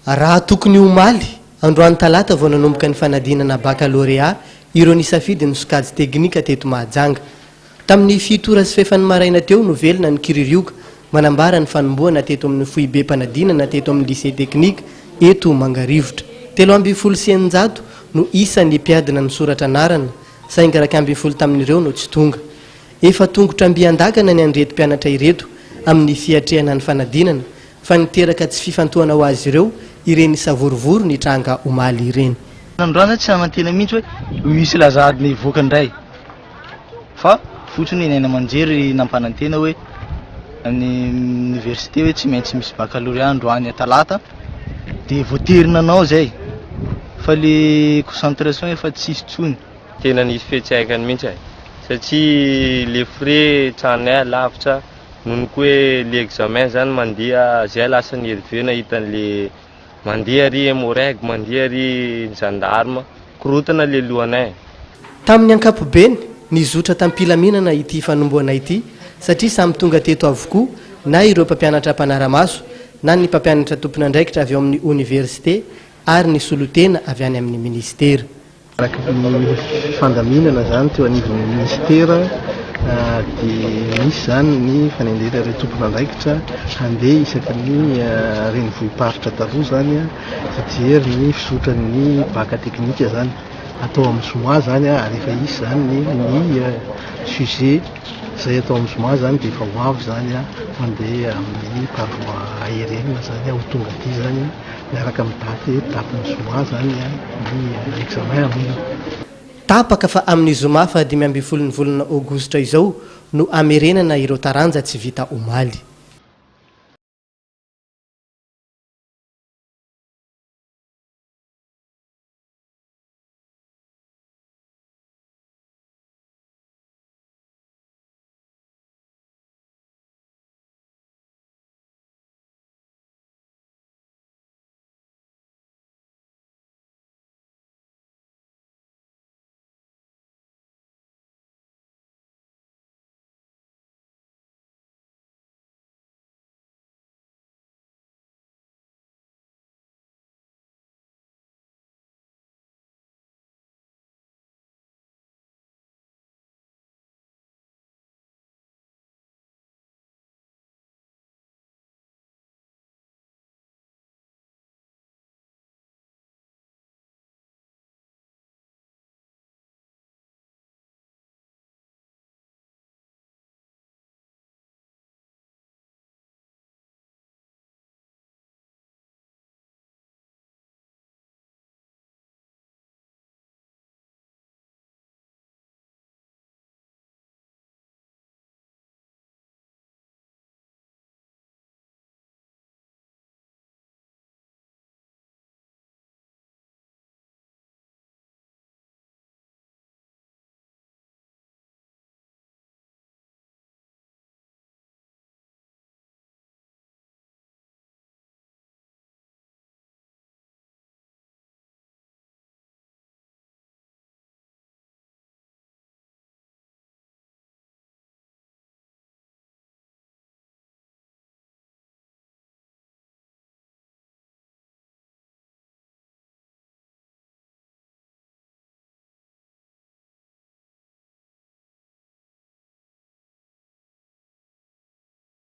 raha tokony omaly androany talata vao nanomboka ny fanadinana baccalauréat ireo nisafidy ny sokajy teknika teto Mahajanga. Tamin'ny fitora sy fefany maraina teo no velona ny kiririoka manambara ny fanomboana teto amin'ny foibe mpanadinana teto amin'ny lycée teknika eto Mangarivotra. 316 no isan'ny mpiadina ny soratra anarana saingy 210 tamin'ireo no tsy tonga. Efa tongotra mbiandakana ny andreto mpianatra ireto amin'ny fiatrehana ny fanadinana fa niteraka tsy fifantohana ho azy ireo ireny savorovoro ny tranga omaly ireny. Androana tsy namantena mihitsy hoe misy lazady ny voaka indray fa fotsiny ny aina aman-jery nampanantena hoe amin'ny université hoe tsy maintsy misy baccalauréat androany talata dia voaterinanao zay fa le concentration efa tsisy tsony. Tena nisy fiantsaikany mihitsy satria le frais tranay lavitra noho koa hoe le examen zany mandeha zay lasa ny herivena hitan'le mandeha ry Moreg mandeha ry gendarme korotana le lohanay. Tamin'ny ankapobeny nizotra tampilaminana ity fanomboana ity satria samy tonga teto avokoa na ireo mpampianatra mpanaramaso na ny mpampianatra tompon'andraikitra avy ao amin'ny université ary ny solotena avy any amin'ny ministera. Fandaminana zany teo anivon'ny ministera dia misy zany ny fanendera ireo tompon'andraikitra handeha isaky ny renivohiparitra taloha zany fijery ny fisotran'ny baka teknika zany atao amin'ny Zoma zany ary efa isy zany ny sujet zay atao amin'ny Zoma zany dia efa ho avy zany mandeha amin'ny paroi aérienne zany ho tonga aty zany miaraka amin'ny daty tapin'ny Zoma zany ny examen amin'ny tapaka fa amin'ny Zoma fa 5 volana Aogositra izao no amerenana ireo taranja tsy vita omaly.